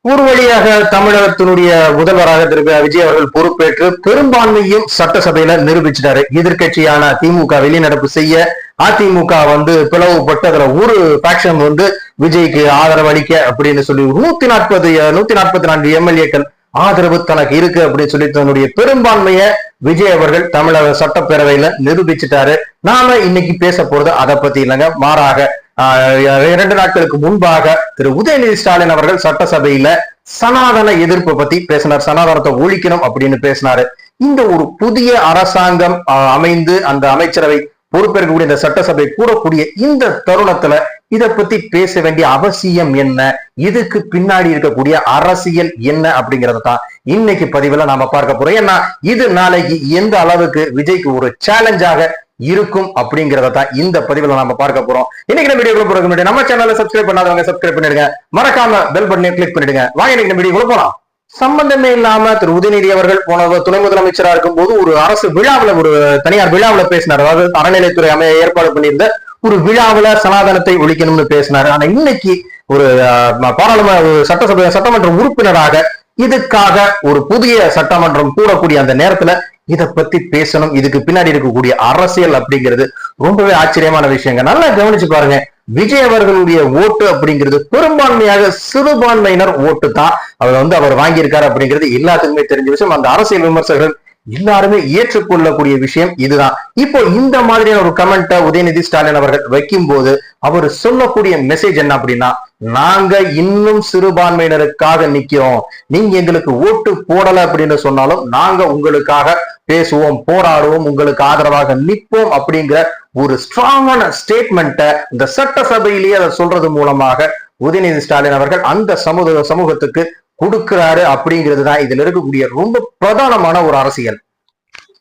ஒரு வழியாக தமிழகத்தினுடைய முதல்வராக திரு விஜய் அவர்கள் பொறுப்பேற்று பெரும்பான்மையும் சட்டசபையில நிரூபிச்சிட்டாரு. எதிர்கட்சியான திமுக வெளிநடப்பு செய்ய அதிமுக பிளவுபட்டு அதுல ஒரு பாக்ஷன் விஜய்க்கு ஆதரவு அளிக்க அப்படின்னு சொல்லி 144 எம்எல்ஏக்கள் ஆதரவு தனக்கு இருக்கு அப்படின்னு சொல்லி தன்னுடைய பெரும்பான்மையை விஜய் அவர்கள் தமிழக சட்டப்பேரவையில நிரூபிச்சுட்டாரு. நாம இன்னைக்கு பேச போறது அதை பத்தி இல்லைங்க, மாறாக 2 நாட்களுக்கு முன்பாக திரு உதயநிதி ஸ்டாலின் அவர்கள் சட்டசபையில சனாதன எதிர்ப்பு பத்தி பேசினார். சனாதனத்தை ஒழிக்கணும் அப்படின்னு பேசினாரு. இந்த ஒரு புதிய அரசாங்கம் அமைந்து அந்த அமைச்சரவை பொறுப்பேற்கக்கூடிய இந்த சட்டசபை கூடக்கூடிய இந்த தருணத்துல இதை பத்தி பேச வேண்டிய அவசியம் என்ன, இதுக்கு பின்னாடி இருக்கக்கூடிய அரசியல் என்ன அப்படிங்கறத தான் இன்னைக்கு பதிவுல நாம பார்க்க போறோம். ஏன்னா இது நாளைக்கு எந்த அளவுக்கு விஜய்க்கு ஒரு சேலஞ்சாக இருக்கும் அப்படிங்கறத தான் இந்த பதிவுல நாம பார்க்க போறோம். இன்னைக்கு நம்ம வீடியோக்குள்ள போறதுக்கு முன்னாடி நம்ம சேனலை சப்ஸ்கிரைப் பண்ணாதவங்க சப்ஸ்கிரைப் பண்ணிடுங்க, மறக்காம பெல் பட்டனை கிளிக் பண்ணிடுங்க. வாங்க இன்னைக்கு நம்ம வீடியோக்குள்ள போலாம். சம்பந்தமே இல்லாம திரு உதயநிதி அவர்கள் போன துணை முதலமைச்சரா இருக்கும் போது ஒரு அரசு விழாவில் ஒரு தனியார் விழாவில் பேசினார். அதாவது அறநிலைத்துறை ஏற்பாடு பண்ணியிருந்த ஒரு விழாவில சனாதனத்தை ஒழிக்கணும்னு பேசினாரு. ஆனா இன்னைக்கு ஒரு பாராளுமன்ற சட்டமன்ற உறுப்பினராக இதுக்காக ஒரு புதிய சட்டமன்றம் கூடக்கூடிய அந்த நேரத்துல இதை பத்தி பேசணும், இதுக்கு பின்னாடி இருக்கக்கூடிய அரசியல் அப்படிங்கிறது ரொம்பவே ஆச்சரியமான விஷயங்க. நல்லா கவனிச்சு பாருங்க. விஜய் அவர்களுடைய ஓட்டு அப்படிங்கிறது பெரும்பான்மையாக சிறுபான்மையினர் ஓட்டு தான் அவர் வாங்கியிருக்காரு அப்படிங்கிறது எல்லாத்துக்குமே தெரிஞ்ச விஷயம். அந்த அரசியல் விமர்சகர்கள் எல்லாருமே ஏற்றுக்கொள்ளக்கூடிய விஷயம் இதுதான். இப்போ இந்த மாதிரியான ஒரு கமெண்ட்டை உதயநிதி ஸ்டாலின் அவர்கள் வைக்கும் போது அவர் சொல்லக்கூடிய மெசேஜ் என்ன அப்படின்னா, நாங்க இன்னும் சிறுபான்மையினருக்காக நிக்கிறோம், நீங்க எங்களுக்கு ஓட்டு போடல அப்படின்னு சொன்னாலும் நாங்க உங்களுக்காக பேசுவோம், போராடுவோம், உங்களுக்கு ஆதரவாக நிற்போம் அப்படிங்கிற ஒரு ஸ்ட்ராங்கான ஸ்டேட்மெண்ட்டை இந்த சட்டசபையிலேயே அதை சொல்றது மூலமாக உதயநிதி ஸ்டாலின் அவர்கள் அந்த சமூகத்துக்கு கொடுக்கிறாரு அப்படிங்கிறது தான் இதுல இருக்கக்கூடிய ரொம்ப பிரதானமான ஒரு அரசியல்.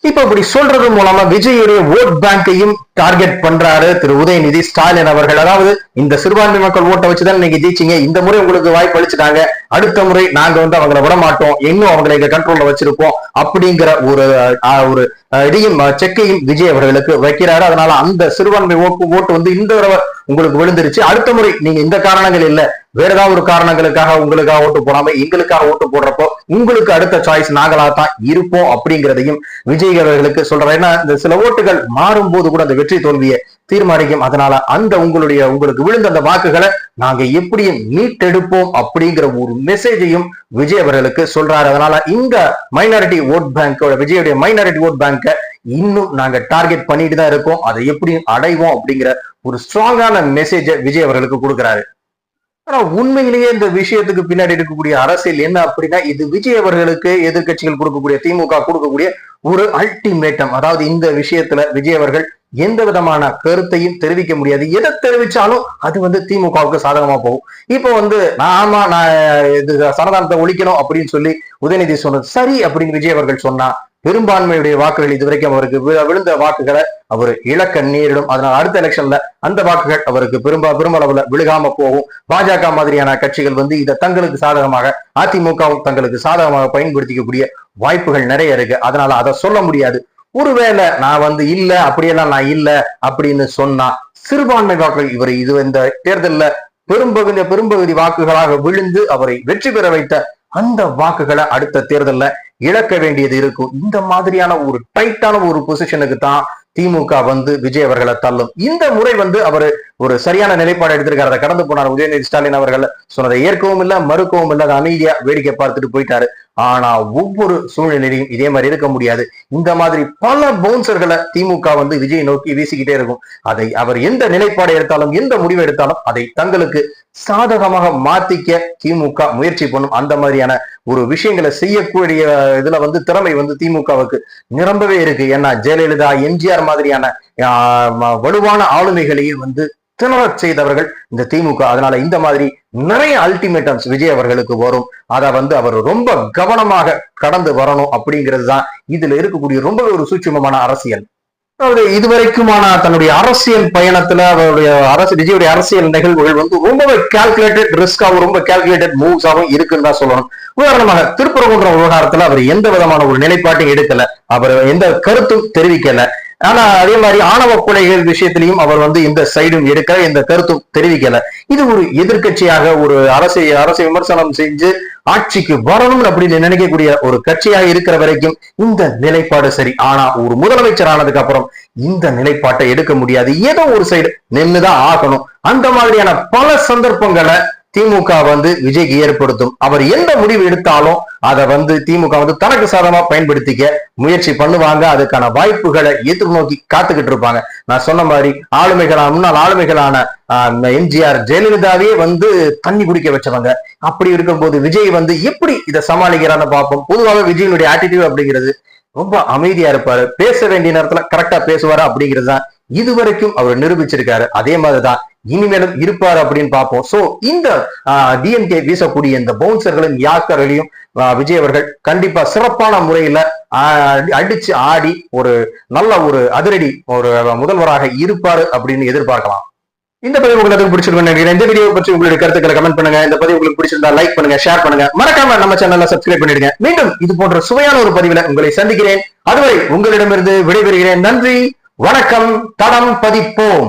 இப்ப இப்படி சொல்றது மூலமா விஜயுடைய ஓட் பேங்கையும் டார்கெட் பண்றாரு திரு உதயநிதி ஸ்டாலின் அவர்கள். அதாவது இந்த சிறுபான்மை மக்கள் ஓட்டை வச்சுதான் நீங்க ஜெயிச்சீங்க, இந்த முறை உங்களுக்கு வாய்ப்பு அளிச்சுட்டாங்க, அடுத்த முறை நாங்க அவங்களை விட மாட்டோம், இன்னும் அவங்களை எங்க கண்ட்ரோல்ல வச்சிருப்போம் அப்படிங்கிற ஒரு இதையும் செக்கையும் விஜய் அவர்களுக்கு வைக்கிறாரு. அதனால அந்த சிறுபான்மை ஓட்டு இந்த தடவை உங்களுக்கு விழுந்துருச்சு. அடுத்த முறை நீங்க இந்த காரணங்கள் இல்ல, வேற ஏதாவது ஒரு காரணங்களுக்காக உங்களுக்காக ஓட்டு போடாம எங்களுக்காக ஓட்டு போடுறப்போ உங்களுக்கு அடுத்த சாய்ஸ் நாங்களா தான் இருப்போம் அப்படிங்கிறதையும் விஜய் அவர்களுக்கு சொல்றாரு. ஏன்னா இந்த சில ஓட்டுகள் மாறும் போது கூட அந்த வெற்றி தோல்வியை தீர்மானிக்கும். அதனால உங்களுக்கு விழுந்த அந்த வாக்குகளை நாங்க எப்படியும் மீட்டெடுப்போம் அப்படிங்கிற ஒரு மெசேஜையும் விஜய் அவர்களுக்கு சொல்றாரு. அதனால இந்த மைனாரிட்டி ஓட் பேங்க், விஜயுடைய மைனாரிட்டி ஓட் பேங்க இன்னும் நாங்க டார்கெட் பண்ணிட்டு தான் இருக்கோம், அதை எப்படியும் அடைவோம் அப்படிங்கிற ஒரு ஸ்ட்ராங்கான மெசேஜை விஜய் அவர்களுக்கு கொடுக்கிறாரு. ஆனா உண்மையிலேயே இந்த விஷயத்துக்கு பின்னாடி இருக்கக்கூடிய அரசியல் என்ன அப்படின்னா, இது விஜய் அவர்களுக்கு எதிர்கட்சிகள் கொடுக்கக்கூடிய திமுக கொடுக்கக்கூடிய ஒரு அல்டிமேட்டம். அதாவது இந்த விஷயத்துல விஜய் அவர்கள் எந்த விதமான கருத்தையும் தெரிவிக்க முடியாது. எதை தெரிவிச்சாலும் அது திமுகவுக்கு சாதகமா போகும். இப்போ நான் இது சனாதனத்தை ஒழிக்கணும் அப்படின்னு சொல்லி உதயநிதி சொன்னது சரி அப்படின்னு விஜய் அவர்கள் சொன்னா, பெரும்பான்மையுடைய வாக்குகள் இதுவரைக்கும் அவருக்கு விழுந்த வாக்குகளை அவர் இழக்க நேரிடும். அதனால அடுத்த எலெக்ஷன்ல அந்த வாக்குகள் அவருக்கு பெருமளவுல விழுகாம போகும். பாஜக மாதிரியான கட்சிகள் இதை தங்களுக்கு சாதகமாக, அதிமுகவும் தங்களுக்கு சாதகமாக பயன்படுத்திக்கக்கூடிய வாய்ப்புகள் நிறைய இருக்கு. அதனால அதை சொல்ல முடியாது. ஒருவேளை நான் இல்ல அப்படியெல்லாம் நான் இல்ல அப்படின்னு சொன்னா சிறுபான்மை வாக்குகள் இவர் இந்த தேர்தல்ல பெரும்பகுதி வாக்குகளாக விழுந்து அவரை வெற்றி பெற வைத்த அந்த வாக்குகளை அடுத்த தேர்தல்ல இழக்க வேண்டியது இருக்கும். இந்த மாதிரியான ஒரு டைட்டான ஒரு பொசிஷனுக்கு தான் திமுக விஜய் அவர்களை தள்ளும். இந்த முறை அவர் ஒரு சரியான நிலைப்பாடு எடுத்திருக்காரு. அதை கடந்து போனார் உதயநிதி ஸ்டாலின் அவர்கள் சொன்னதை ஏற்கவும் இல்லை, மறுக்கவும் இல்லை, அதை அமைதியா வேடிக்கை பார்த்துட்டு போயிட்டாரு. ஆனா ஒவ்வொரு சூழ்நிலையும் இதே மாதிரி இருக்க முடியாது. இந்த மாதிரி பல பவுன்சர்களை திமுக விஜய் நோக்கி வீசிக்கிட்டே இருக்கும். அதை அவர் எந்த நிலைப்பாடு எடுத்தாலும், எந்த முடிவு எடுத்தாலும் அதை தங்களுக்கு சாதகமாக மாத்திக்க திமுக முயற்சி பண்ணும். அந்த மாதிரியான ஒரு விஷயங்களை செய்யக்கூடிய இதுல திறமை திமுகவுக்கு நிரம்பவே இருக்கு. ஏன்னா ஜெயலலிதா, எம்ஜிஆர் மாதிரியான வலுவான ஆளுமைகளையும் திணறச் செய்தவர்கள் இந்த திமுக. அதனால இந்த மாதிரி நிறைய அல்டிமேட்டம்ஸ் விஜய் அவர்களுக்கு வரும். அதை அவர் ரொம்ப கவனமாக கடந்து வரணும் அப்படிங்கிறது தான் இதுல இருக்கக்கூடிய ரொம்ப ஒரு சூட்சுமமான அரசியல். அதாவது இதுவரைக்குமான தன்னுடைய அரசியல் பயணத்துல அவருடைய விஜயுடைய அரசியல் நிகழ்வுகள் ரொம்பவே கால்குலேட்டட் ரிஸ்காவும் ரொம்ப கால்குலேட்டட் மூவ்ஸாவும் இருக்குன்னு தான் சொல்லணும். உதாரணமாக திருப்பரங்குன்றம் விவகாரத்துல அவர் எந்த விதமான ஒரு நிலைப்பாட்டையும் எடுக்கல, அவர் எந்த கருத்தும் தெரிவிக்கல. ஆனா அதே மாதிரி ஆணவ கொலைகள் விஷயத்திலையும் அவர் வந்து இந்த சைடும் எடுக்க எந்த கருத்தும் தெரிவிக்கல. இது ஒரு எதிர்கட்சியாக ஒரு அரசை விமர்சனம் செஞ்சு ஆட்சிக்கு வரணும் அப்படின்னு நினைக்கக்கூடிய ஒரு கட்சியாக இருக்கிற வரைக்கும் இந்த நிலைப்பாடு சரி. ஆனா ஒரு முதலமைச்சர் ஆனதுக்கு அப்புறம் இந்த நிலைப்பாட்டை எடுக்க முடியாது, ஏதோ ஒரு சைடு நின்னுதான் ஆகணும். அந்த மாதிரியான பல சந்தர்ப்பங்களை திமுக வந்து விஜய்க்கு ஏற்படுத்தும். அவர் எந்த முடிவு எடுத்தாலும் அதை வந்து திமுக வந்து தனக்கு சாதகமா பயன்படுத்திக்க முயற்சி பண்ணுவாங்க. அதுக்கான வாய்ப்புகளை எதிர்நோக்கி காத்துக்கிட்டு இருப்பாங்க. நான் சொன்ன மாதிரி முன்னாள் ஆளுமைகளான எம்ஜிஆர், ஜெயலலிதாவே வந்து தண்ணி குடிக்க வச்சவங்க. அப்படி இருக்கும்போது விஜய் வந்து எப்படி இதை சமாளிக்கிறான்னு பார்ப்போம். பொதுவாக விஜயனுடைய ஆட்டிடியூட் அப்படிங்கிறது ரொம்ப அமைதியா இருப்பாரு, பேச வேண்டிய நேரத்துல கரெக்டா பேசுவாரு அப்படிங்கிறது தான் இதுவரைக்கும் அவர் நிரூபிச்சிருக்காரு. அதே மாதிரிதான் இனிமேலும் இருப்பாரு அப்படின்னு பார்ப்போம். சோ இந்த டிஎம்கே வீசக்கூடிய இந்த பவுன்சர்களின் யாக்கர்களையும் விஜய் அவர்கள் கண்டிப்பா சிறப்பான முறையில அடிச்சு ஆடி ஒரு நல்ல ஒரு அதிரடி ஒரு முதல்வராக இருப்பாரு அப்படின்னு எதிர்பார்க்கலாம். இந்த பதிவு உங்களுக்கு பிடிச்சிருக்கும் நினைக்கிறேன். இந்த வீடியோ பற்றி உங்களுடைய கருத்துக்களை கமெண்ட் பண்ணுங்க. இந்த பதிவு உங்களுக்கு பிடிச்சிருந்தா லைக் பண்ணுங்க, ஷேர் பண்ணுங்க, மறக்காம நம்ம சேனல்ல சப்ஸ்கிரைப் பண்ணிடுங்க. மீண்டும் இது போன்ற சுவையான ஒரு பதிவுல உங்களை சந்திக்கிறேன். அதுவரை உங்களிடமிருந்து விடைபெறுகிறேன். நன்றி, வணக்கம். தடம் பதிப்போம்.